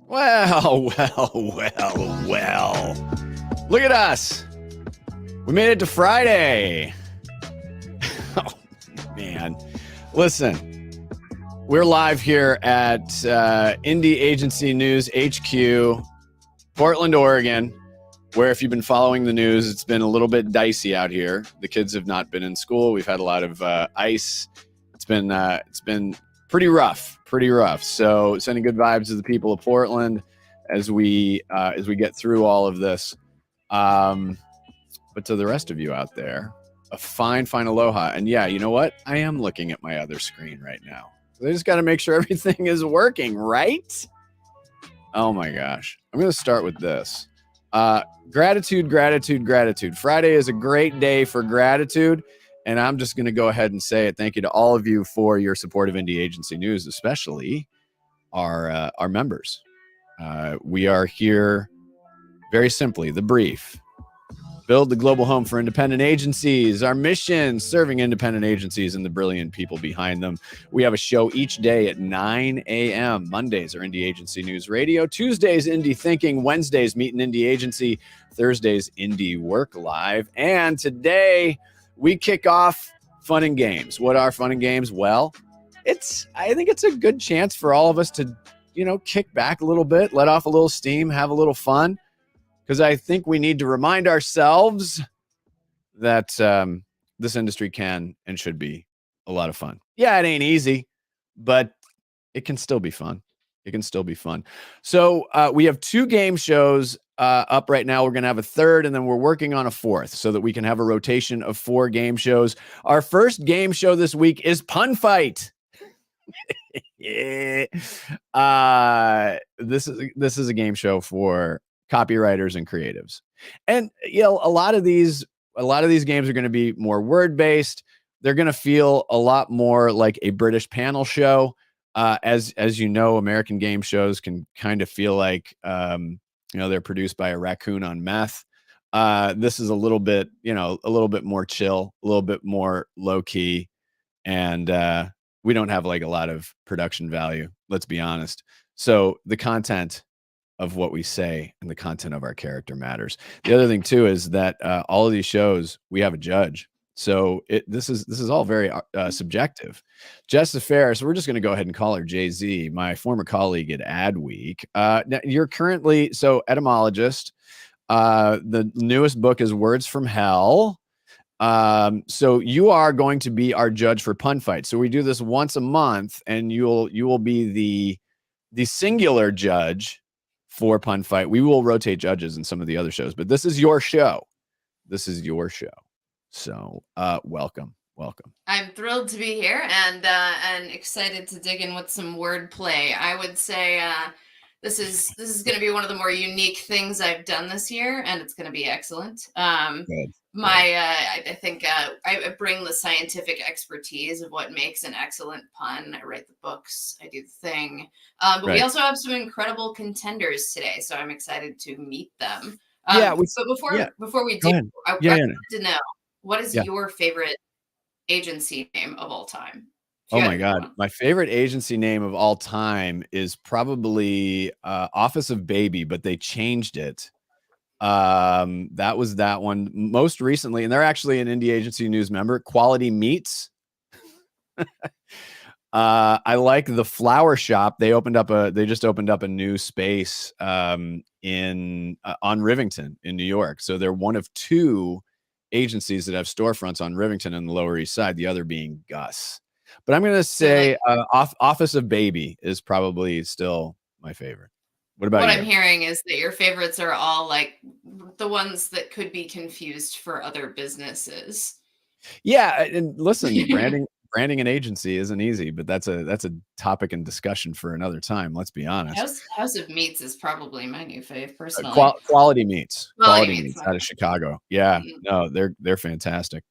Well, well. Look at us. We made it to Friday. Oh, man. Listen, we're live here at Indie Agency News HQ, Portland, Oregon, where if you've been following the news, it's been a little bit dicey out here. The kids have not been in school. We've had a lot of ice. It's been pretty rough. So sending good vibes to the people of Portland as we get through all of this. But to the rest of you out there, a fine aloha. And yeah, you know what? I am looking at my other screen right now. So I just got to make sure everything is working, right? Oh my gosh. I'm going to start with this. Gratitude. Friday is a great day for gratitude. And I'm just going to go ahead and say it. Thank you to all of you for your support of Indie Agency News, especially our members. We are here very simply, the brief. Build the global home for independent agencies. Our mission, serving independent agencies and the brilliant people behind them. We have a show each day at 9 a.m. Mondays are Indie Agency News Radio. Tuesdays, Indie Thinking. Wednesdays, Meet an Indie Agency. Thursdays, Indie Work Live. And today, we kick off Fun and Games. What are Fun and Games? Well, I think it's a good chance for all of us to, kick back a little bit, let off a little steam, have a little fun. Because I think we need to remind ourselves that this industry can and should be a lot of fun. Yeah, it ain't easy, but it can still be fun. So we have 2 game shows up right now. We're going to have a third, and then we're working on a fourth so that we can have a rotation of 4 game shows. Our first game show this week is Pun Fight. Yeah. This is a game show for copywriters and creatives. And a lot of these games are going to be more word-based. They're going to feel a lot more like a British panel show. As you know, American game shows can kind of feel like they're produced by a raccoon on meth. This is a little bit more chill, a little bit more low key, and we don't have like a lot of production value, let's be honest. So the content of what we say and the content of our character matters. The other thing too is that all of these shows, we have a judge. So this is all very subjective. Jess Ferris, we're just going to go ahead and call her Jay-Z, my former colleague at Adweek. Now you're currently, etymologist. The newest book is Words from Hell. So you are going to be our judge for Pun Fight. So we do this once a month, and you will be the singular judge for Pun Fight. We will rotate judges in some of the other shows, but this is your show. So, welcome. I'm thrilled to be here and excited to dig in with some wordplay. I would say this is going to be one of the more unique things I've done this year, and it's going to be excellent. I think I bring the scientific expertise of what makes an excellent pun. I write the books, I do the thing. But we also have some incredible contenders today, so I'm excited to meet them. But before we do, I wanted to know, what is your favorite agency name of all time? Oh my God. My favorite agency name of all time is probably Office of Baby, but they changed it. That was that one most recently, and they're actually an Indie Agency News member. Quality Meats. I like the Flower Shop. They just opened up a new space on Rivington in New York. So they're one of 2 agencies that have storefronts on Rivington and the Lower East Side, the other being Gus. But I'm going to say Office of Baby is probably still my favorite. What about you? What I'm hearing is that your favorites are all like the ones that could be confused for other businesses. Yeah, and listen, branding an agency isn't easy, but that's a topic and discussion for another time. Let's be honest. House of Meats is probably my new fave personally. Quality Meats out of Chicago. Yeah, no, they're fantastic.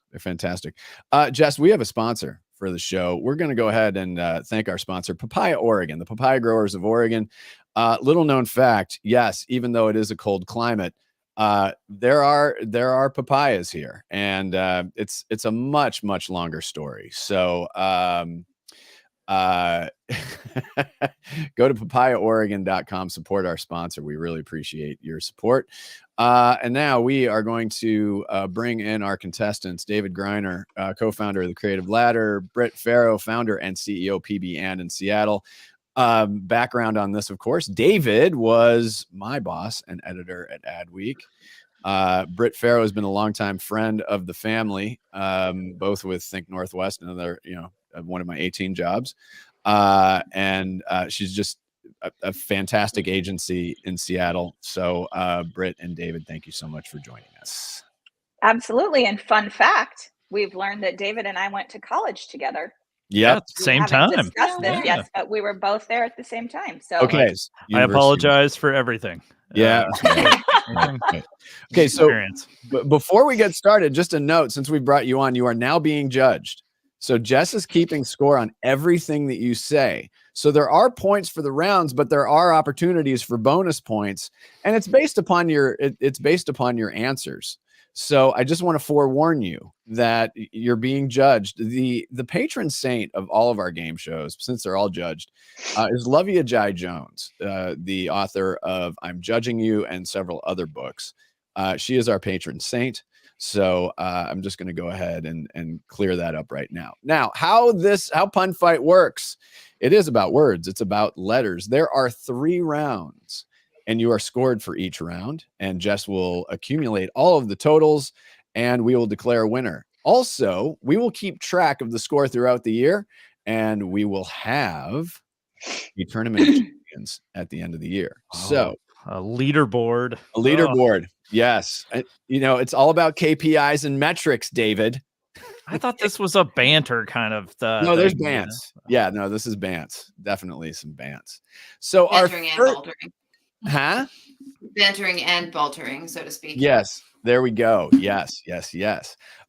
Jess, we have a sponsor for the show. We're going to go ahead and thank our sponsor, Papaya Oregon, the papaya growers of Oregon. Little known fact, yes, even though it is a cold climate, there are papayas here, and it's a much longer story. So Go to papayaoregon.com, support our sponsor. We really appreciate your support. And now we are going to bring in our contestants: David Greiner, co-founder of the Creative Ladder; Britt Farrow, founder and CEO PB and in Seattle. Background on this, of course: David was my boss and editor at Adweek. Britt Farrow has been a longtime friend of the family, both with Think Northwest and other, one of my 18 jobs. And she's just a fantastic agency in Seattle. So Britt and David, thank you so much for joining us. Absolutely. And fun fact, we've learned that David and I went to college together. Yeah, same time. Discussed this, yes, but we were both there at the same time. So okay, I apologize for everything. Yeah. Okay, so before we get started, just a note: since we brought you on, you are now being judged. So Jess is keeping score on everything that you say. So there are points for the rounds, but there are opportunities for bonus points, and it's based upon your answers. So I just want to forewarn you that you're being judged. The patron saint of all of our game shows, since they're all judged, is Lovey Ajayi-Jones, the author of I'm Judging You and several other books. She is our patron saint. So I'm just going to go ahead and clear that up right now. Now, how Pun Fight works: it is about words. It's about letters. There are 3 rounds. And you are scored for each round, and Jess will accumulate all of the totals, and we will declare a winner. Also, we will keep track of the score throughout the year, and we will have a tournament of champions at the end of the year. So a leaderboard. Yes. It's all about KPIs and metrics, David. I thought this was a banter kind of thing. No, there's bants. Yeah, no, this is bants. Definitely some bants. So Bantering and baltering. Huh? Bantering and baltering, so to speak. Yes, there we go. Yes.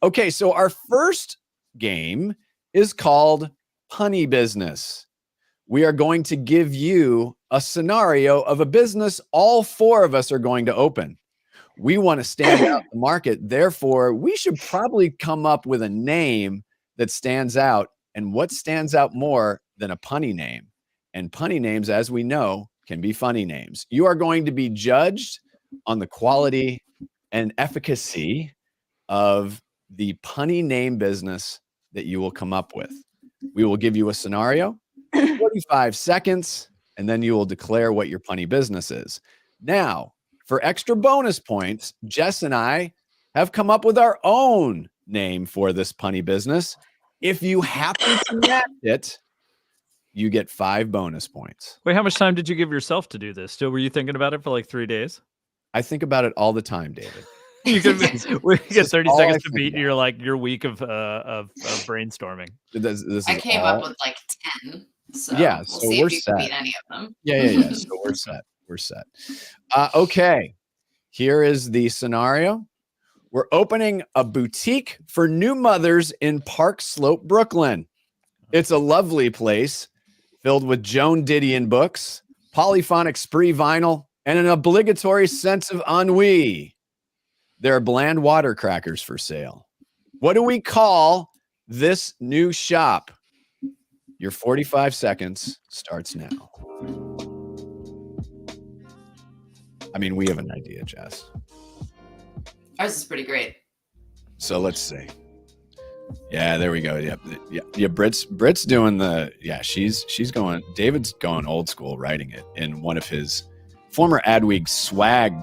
Okay, so our first game is called Punny Business. We are going to give you a scenario of a business all 4 of us are going to open. We want to stand out in the market. Therefore, we should probably come up with a name that stands out. And what stands out more than a punny name? And punny names, as we know, can be funny names. You are going to be judged on the quality and efficacy of the punny name business that you will come up with. We will give you a scenario, 45 seconds, and then you will declare what your punny business is. Now, for extra bonus points, Jess and I have come up with our own name for this punny business. If you happen to match it, you get 5 bonus points. Wait, how much time did you give yourself to do this? Still, were you thinking about it for like 3 days? I think about it all the time, David. We get 30 seconds to beat your week of brainstorming. I came up with like 10. So yeah, we'll so see we're if you set. can beat any of them. Yeah. So we're set. Okay, here is the scenario. We're opening a boutique for new mothers in Park Slope, Brooklyn. It's a lovely place filled with Joan Didion books, polyphonic Spree vinyl, and an obligatory sense of ennui. There are bland water crackers for sale. What do we call this new shop? Your 45 seconds starts now. I mean, we have an idea, Jess. Ours is pretty great. So let's see. Yeah, there we go. Yeah. Britt's doing she's going. David's going old school, writing it in one of his former Adweek swag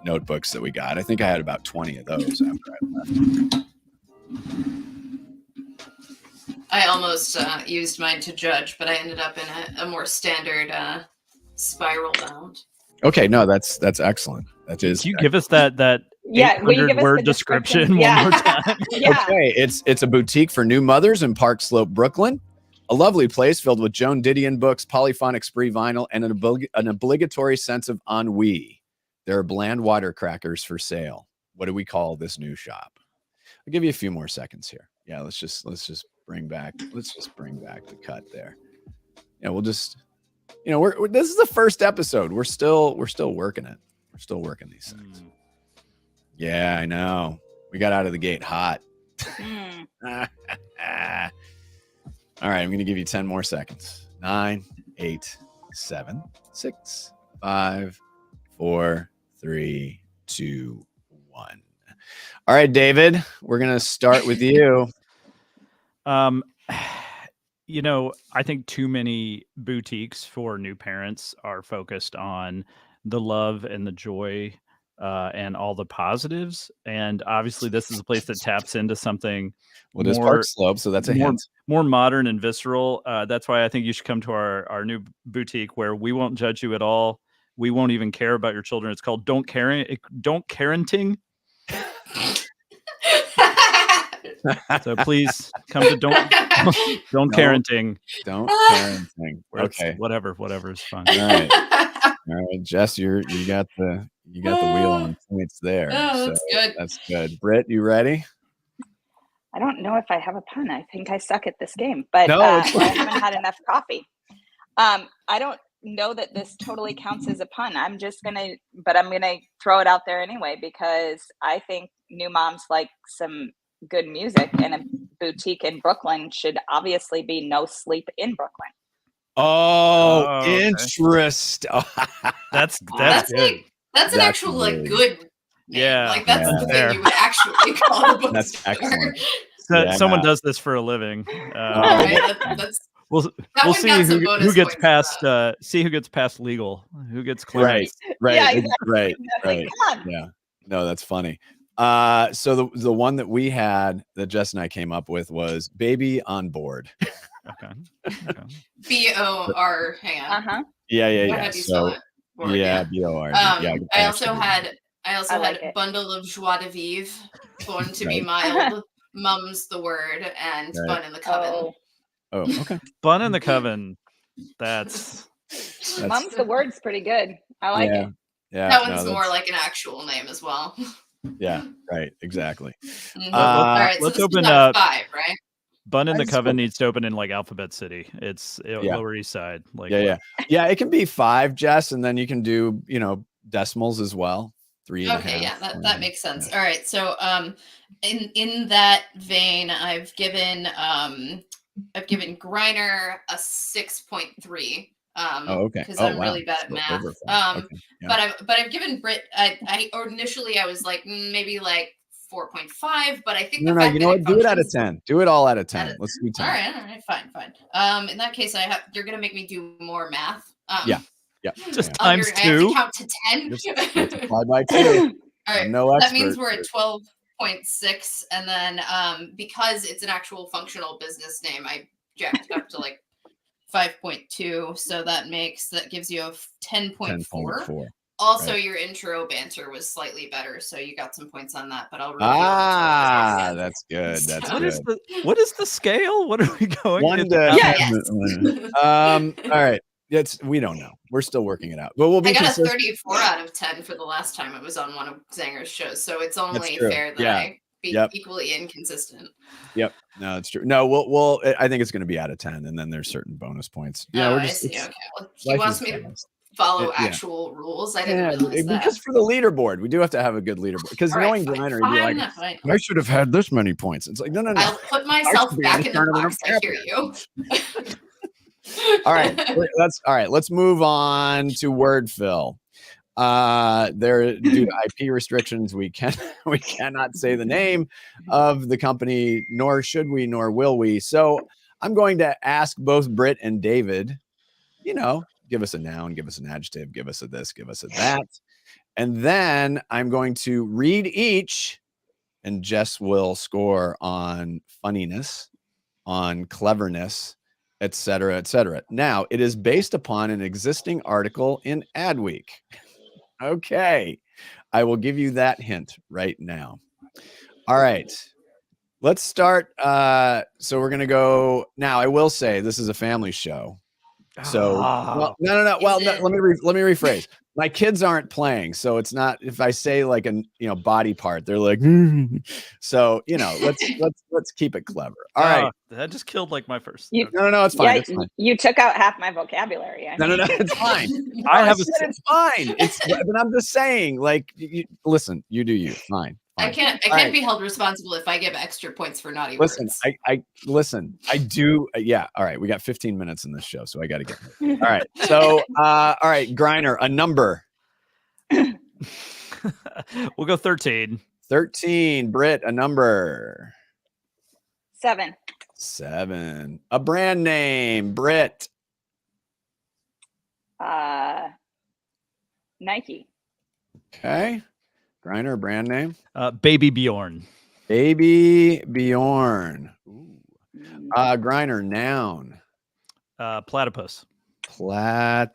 notebooks that we got. I think I had about 20 of those after I left. I almost used mine to judge, but I ended up in a more standard spiral bound. Okay, no, that's excellent. That is. Can you give us that 800-word description one more time? Yeah. Okay, it's a boutique for new mothers in Park Slope, Brooklyn. A lovely place filled with Joan Didion books, polyphonic Spree vinyl, and an obligatory sense of ennui. There are bland water crackers for sale. What do we call this new shop? I'll give you a few more seconds here. Yeah, let's just bring back the cut there. Yeah, we'll just, this is the first episode. We're still working it. We're still working these things. Yeah, I know. We got out of the gate hot. All right, I'm going to give you 10 more seconds. 9, 8, 7, 6, 5, 4, 3, 2, 1. All right, David, we're going to start with you. You know, I think too many boutiques for new parents are focused on the love and the joy and all the positives. And obviously, this is a place that taps into something Well, it is Park Slope, so that's a hint. More modern and visceral. That's why I think you should come to our new boutique where we won't judge you at all. We won't even care about your children. It's called Don't Carenting. So please come to Don't Carenting. Don't Carenting. Okay. Whatever is fun. All right, Jess, you got the wheel on points there. Oh, that's good. That's good. Britt, you ready? I don't know if I have a pun. I think I suck at this game, but No, I haven't had enough coffee. I don't know that this totally counts as a pun. I'm gonna throw it out there anyway because I think new moms like some good music, and a boutique in Brooklyn should obviously be No Sleep in Brooklyn. Oh, interesting. That's good. That's an actual really good name. Yeah. Like that's the fair. thing you would actually call a bookstore. That's excellent. Someone does this for a living. Right, We'll see who gets past who gets past legal, who gets clearance. Right. Yeah, exactly. Right. Like, come on. Yeah. No, that's funny. So the one that we had that Jess and I came up with was Baby on Board. Okay. BOR. Hang on. Uh-huh. Yeah. So BOR. I also had like it. Bundle of Joie de Vivre, Born to Be Mild, Mum's the Word, and Bun in the Coven. Oh, okay. Bun in the Coven. That's Mum's the Word's pretty good. I like it. Yeah. That one's more like an actual name as well. Yeah, right. Exactly. Mm-hmm. All right, let's so open up 5, right? Bun in the Coven needs to open in like Alphabet City. It's Lower East Side. Like yeah. It can be 5, Jess, and then you can do decimals as well. 3. Okay, yeah, that makes sense. Yeah. All right, so in that vein, I've given Griner a 6.3. Okay. Because I'm really bad at math. But I've given Britt. I initially was like maybe like 4.5, but I think no. You know what? Do it out of 10. Do it all out of 10. Let's do 10. All right, fine. In that case, you're gonna make me do more math. Yeah. Just times 2. I have to count to 10. Multiply by 2. All right. No expert. That means we're at 12.6, and then because it's an actual functional business name, I jacked up to like 5.2, so that gives you a 10.4. Also, your intro banter was slightly better, so you got some points on that. But I'll that's good. That's good. What is the scale? What are we going? 1 to yes. All right. We don't know. We're still working it out. But we'll be. I got a 34 out of 10 for the last time I was on one of Zanger's shows, so it's only fair that I be equally inconsistent. Yep. No, it's true. No, we'll. I think it's going to be out of 10, and then there's certain bonus points. I see. Okay. Well, he wants me to follow actual rules. I didn't realize that. Because for the leaderboard, we do have to have a good leaderboard. Because knowing Griner, you'd be like, I should have had this many points. It's like, no. I'll put myself back in the box. I hear you. All right. Let's move on to Wordfill. Due to IP restrictions, we cannot say the name of the company, nor should we, nor will we. So I'm going to ask both Britt and David, give us a noun, give us an adjective, give us a this, give us a that. And then I'm going to read each, and Jess will score on funniness, on cleverness, etc., etc. Now, it is based upon an existing article in Adweek. Okay, I will give you that hint right now. All right, let's start. So we're gonna go now. I will say this is a family show. So no. Well, let me rephrase. My kids aren't playing, so it's not. If I say like a body part, they're like, so let's keep it clever. All right, that just killed like my first. No, it's fine. Yeah, it's fine. You took out half my vocabulary. No, it's fine. I have it's fine. But I'm just saying, like, listen, you do you. Fine. I fine. can't be held responsible if I give extra points for naughty Listen, words. I do. Yeah. All right. We got 15 minutes in this show, so I got to get. All right. So, all right, Griner, a number. We'll go 13. 13. Britt, a number. 7. 7. A brand name. Britt. Nike. Okay. Griner, brand name. Baby Bjorn. Baby Bjorn. Ooh. Mm, Griner, noun. Platypus. Platypus.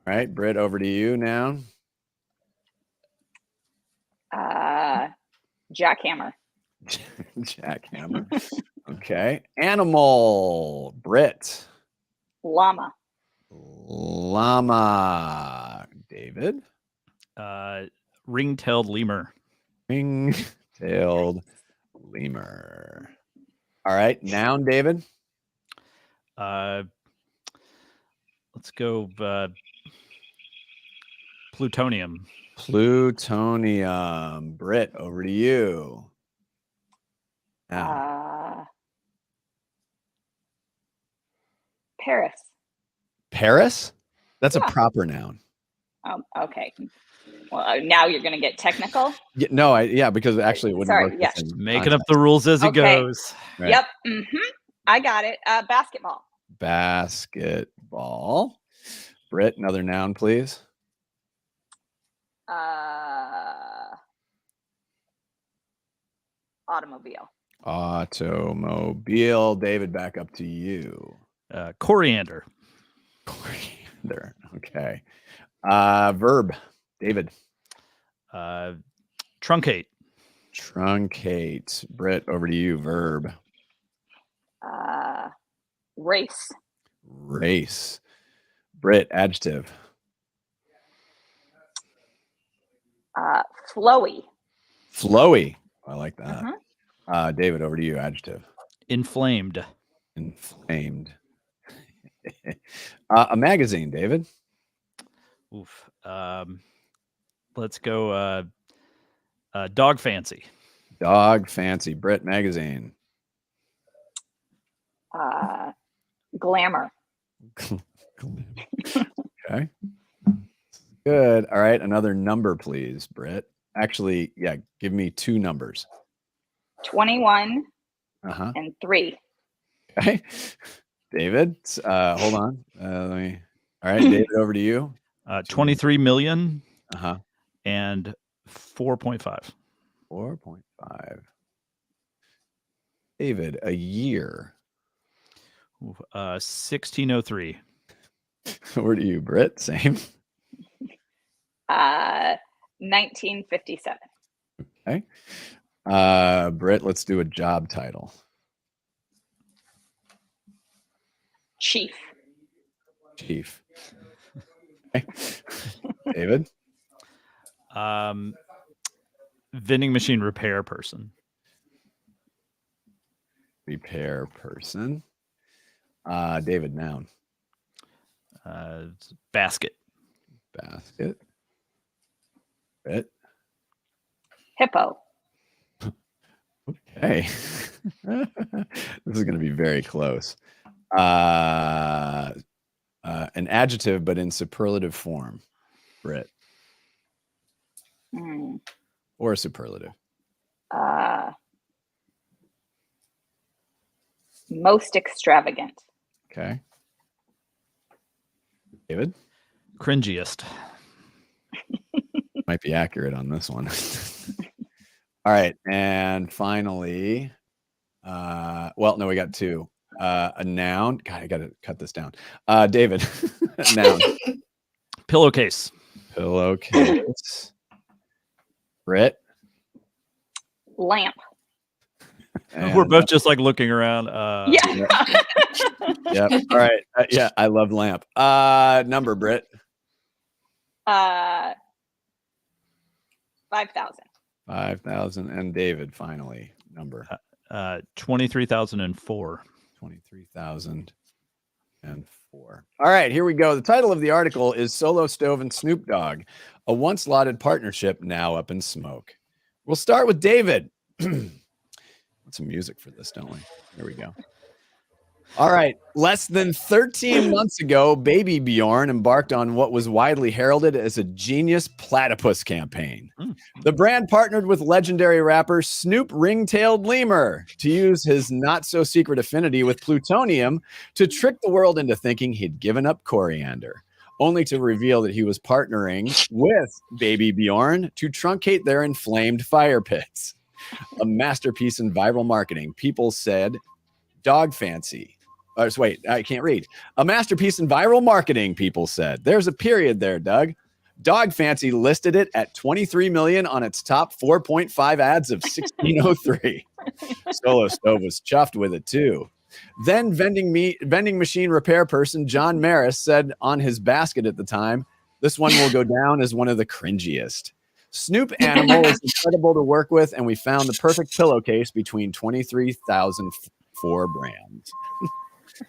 All right, Britt, over to you now. Jackhammer. Jackhammer. Okay. Animal. Britt. Llama. Llama. David. Ring-tailed lemur. Ring-tailed lemur. All right. Noun, David. Let's go plutonium. Plutonium. Britt, over to you. Noun. Paris. Paris? That's a Yeah. proper noun. Okay. Well, now you're going to get technical. Yeah, no, because actually it wouldn't Sorry, work. yeah. within Making up context. the rules as he Okay. goes. Right. Yep. I got it. Basketball. Basketball. Britt, another noun, please. Automobile. Automobile. David, back up to you. Coriander. Coriander. Okay. Verb. David. Truncate. Truncate. Britt, over to you. Verb. Race. Race. Britt, adjective. Flowy. Flowy. I like that. Mhm. David, over to you. Adjective. Inflamed. Inflamed. A magazine, David. Oof. Let's go Dog Fancy. Dog Fancy. Britt, magazine. Glamour. Okay. Good. All right. Another number, please, Britt. Actually, yeah, give me 2 numbers. 21 Uh-huh. and 3. Okay. David, hold on. Let me. All right, David, over to you. 23 million Uh-huh. and 4.5. 4.5. David, a year. 1603. Over to you, Britt. Same. 1957. Okay. Britt, let's do a job title. Chief. Chief. Okay. David. Vending machine repair person. Repair person. David, noun. Basket. Basket. Britt. Hippo. Okay. This is going to be very close. An adjective, but in superlative form. Britt. Or a superlative. Most extravagant. Okay. David. Cringiest. Might be accurate on this one. All right. And finally, well, no, we got 2. A noun. God, I got to cut this down. David. Noun. Pillowcase. Pillowcase. Britt. Lamp. We're both just like looking around. Yeah. Yep. All right. Yeah, I love lamp. Number, Britt. 5,000. 5,000. And David, finally, number. 23,004. 23,004. 4. All right, here we go. The title of the article is Solo Stove and Snoop Dogg, a once lauded partnership now up in smoke. We'll start with David. Want some music for this, don't we? Here we go. All right. Less than 13 months ago, Baby Bjorn embarked on what was widely heralded as a genius platypus campaign. The brand partnered with legendary rapper Snoop Ring-Tailed Lemur to use his not-so-secret affinity with plutonium to trick the world into thinking he'd given up coriander, only to reveal that he was partnering with Baby Bjorn to truncate their inflamed fire pits. A masterpiece in viral marketing. People said, dog fancy. Wait, I can't read. A masterpiece in viral marketing, people said. There's a period there, Doug. Dog Fancy listed it at 23 million on its top 4.5 ads of 1603. Solo Stove was chuffed with it too. Then vending machine repair person John Maris said on his basket at the time, this one will go down as one of the cringiest. Snoop Animal is incredible to work with, and we found the perfect pillowcase between 23,004 brands.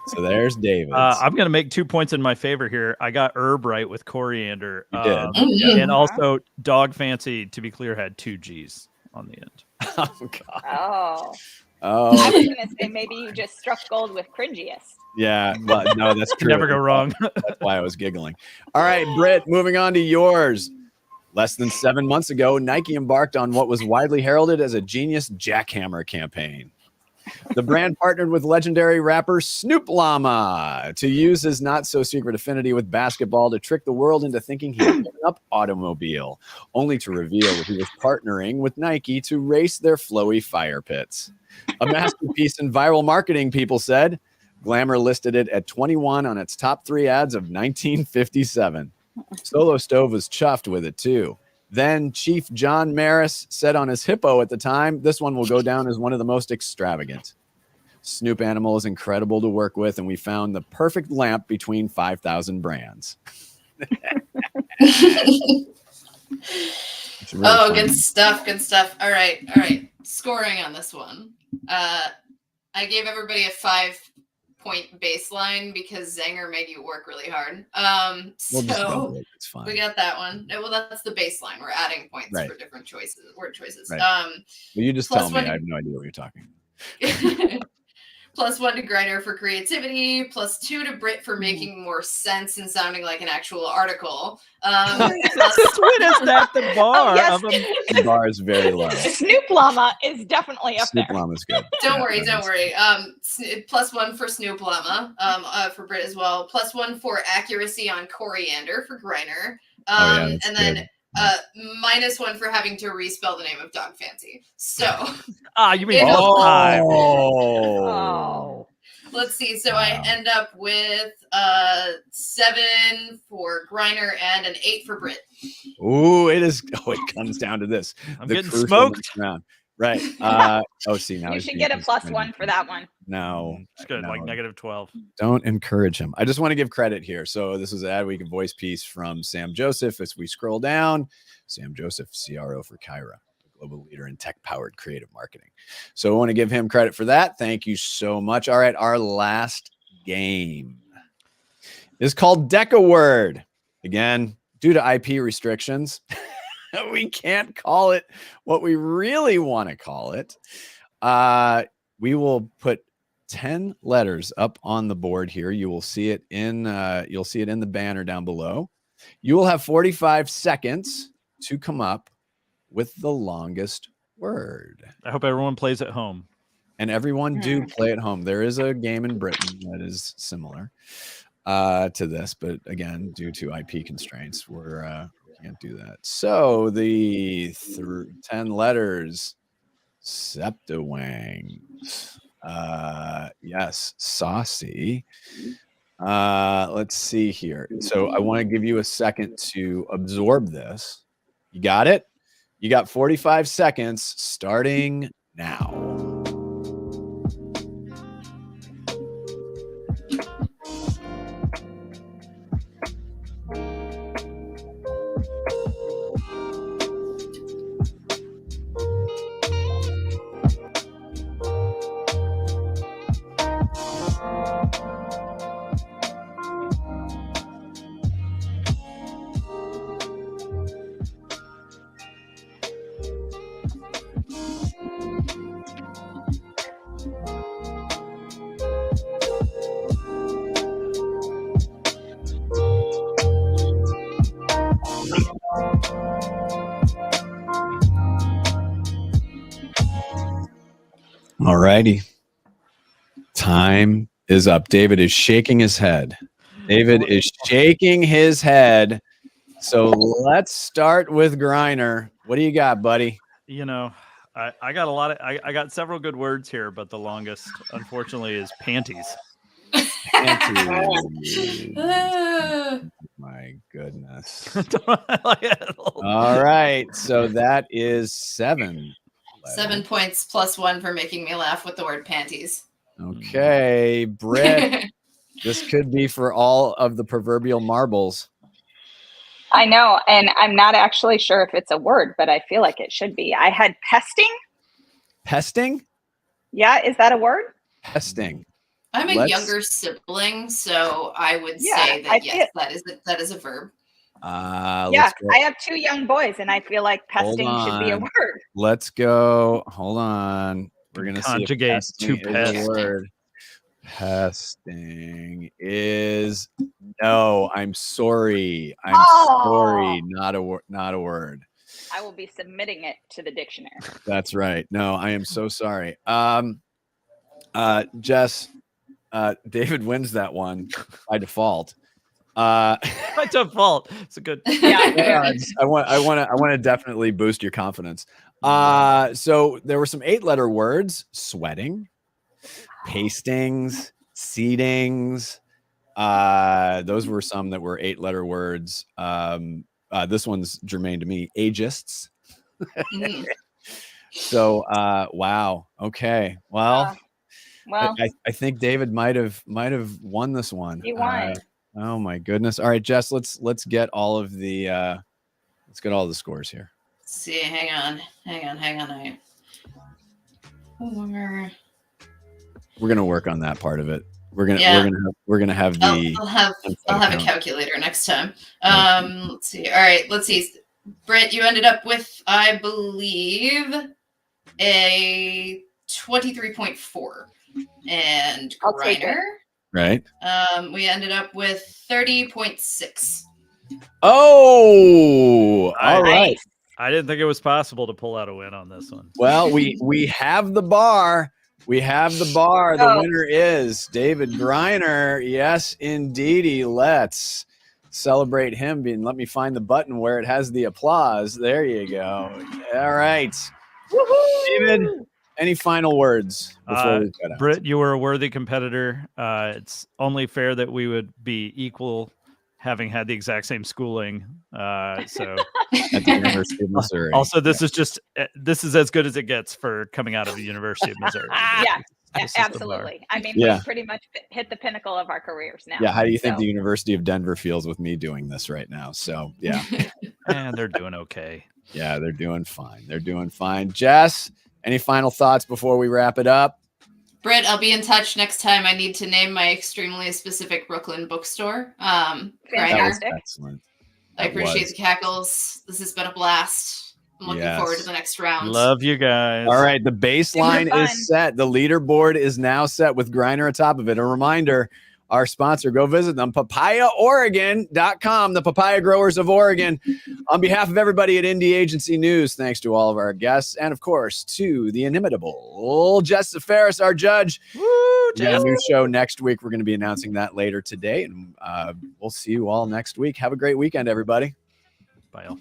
So there's David. I'm going to make 2 points in my favor here. I got herb right with coriander. You did. And also Dog Fancy, to be clear, had 2 G's on the end. Oh, God. Oh. Oh, I was going to say maybe you just struck gold with cringiest. yeah. But no, that's true. Never go wrong. That's why I was giggling. All right, Britt, moving on to yours. Less than 7 months ago, Nike embarked on what was widely heralded as a genius jackhammer campaign. The brand partnered with legendary rapper Snoop Llama to use his not-so-secret affinity with basketball to trick the world into thinking he'd given up automobile, only to reveal that he was partnering with Nike to race their flowy fire pits. A masterpiece in viral marketing, people said. Glamour listed it at 21 on its top 3 ads of 1957. Solo Stove was chuffed with it, too. Then Chief John Maris said on his hippo at the time, this one will go down as one of the most extravagant. Snoop Animal is incredible to work with, and we found the perfect lamp between 5,000 brands. Really funny. funny. Good stuff. All right. Scoring on this one. I gave everybody a 5-point baseline because Zanger made you work really hard. We'll just So go. It's fine. we got that one. Well, that's the baseline. We're adding points Right. for different word choices. Right. Well, you just tell plus me. one- I have no idea what you're talking. +1 to Griner for creativity, +2 to Brit for making more sense and sounding like an actual article. When is that the bar? yes. Of a- The bar is very low. Snoop Llama is definitely up Snoop there. Llama's good. Don't Yeah, worry. that is- +1 for Snoop Llama, for Brit as well. +1 for accuracy on coriander for Griner. Oh, yeah, that's And then good. -1 for having to respell the name of Dog Fancy. So you mean Yeah. both time. Oh. let's see. So Wow. I end up with 7 for Griner and an 8 for Brit. Ooh, it is. Oh, it comes down to this. I'm The getting crucial smoked. next round. Right. See, now You he's should being get a disappointed. +1 for that one. No, It's good, no, like -12. don't encourage him. I just want to give credit here. So this is an Adweek voice piece from Sam Joseph. As we scroll down, Sam Joseph, CRO for Kyra, the global leader in tech-powered creative marketing. So I want to give him credit for that. Thank you so much. All right, our last game is called Deca Word. Again, due to IP restrictions, we can't call it what we really want to call it. We will put 10 letters up on the board here. You will see it in the banner down below. You will have 45 seconds to come up with the longest word. I hope everyone plays at home. And everyone do play at home. There is a game in Britain that is similar to this, but again, due to IP constraints, we can't do that. So the 10 letters, Septiwang. Yes, saucy. Let's see here. So I want to give you a second to absorb this. You got it? You got 45 seconds starting now. All righty. Time is up. David is shaking his head. David is shaking his head. So let's start with Griner. What do you got, buddy? You know, I got a lot of I got several good words here, but the longest, unfortunately, is panties. Panties. My goodness. All right. So that is 7. 7 points plus 1 for making me laugh with the word panties. Okay, Britt. This could be for all of the proverbial marbles. I know, and I'm not actually sure if it's a word, but I feel like it should be. I had pesting. Pesting? Yeah, is that a word? Pesting. I'm a younger sibling, so I would say that yes, that is a verb. Yeah, I have 2 young boys, and I feel like pesting should be a word. Let's go. Hold on. We're gonna conjugate to pest. Word. Pesting is no. I'm sorry. I'm sorry. Not a word. Not a word. I will be submitting it to the dictionary. That's right. No, I am so sorry. Jess, David wins that one by default. By default, it's a good. Yeah. I want to definitely boost your confidence. So there were some 8-letter words: sweating, pastings, seedings. Those were some that were 8-letter words. This one's germane to me: ageists. So wow. Okay. Well, I think David might have won this one. He won. Oh my goodness. All right, Jess, let's get all of the scores here. Let's see, hang on. We're gonna work on that part of it. We're gonna have the I'll have a calculator next time. Let's see. All right, let's see. Britt, you ended up with, I believe, a 23.4. And Griner, right? We ended up with 30.6. Oh, all right. I didn't think it was possible to pull out a win on this one. Well, we have the bar. We have the bar. The winner is David Griner. Yes, indeedy. Let's celebrate him. Let me find the button where it has the applause. There you go. All right. Woo-hoo! David, any final words before we cut out? Britt, you were a worthy competitor. It's only fair that we would be equal, having had the exact same schooling. So at the University of Missouri. Also, this is as good as it gets for coming out of the University of Missouri. Yeah, absolutely. I mean, we pretty much hit the pinnacle of our careers now. Yeah. How do you think the University of Denver feels with me doing this right now? So yeah. And they're doing okay. Yeah, they're doing fine. They're doing fine. Jess, any final thoughts before we wrap it up? Britt, I'll be in touch next time. I need to name my extremely specific Brooklyn bookstore. Fantastic. Excellent. I appreciate the cackles. This has been a blast. I'm looking forward to the next round. Love you guys. All right. The baseline is set. The leaderboard is now set with Griner atop of it. A reminder, our sponsor, go visit them, papayaoregon.com, the papaya growers of Oregon. On behalf of everybody at Indie Agency News, thanks to all of our guests, and of course to the inimitable Jess Ferris, our judge. Woo, We have a new show next week. We're going to be announcing that later today, and we'll see you all next week. Have a great weekend, everybody. Bye.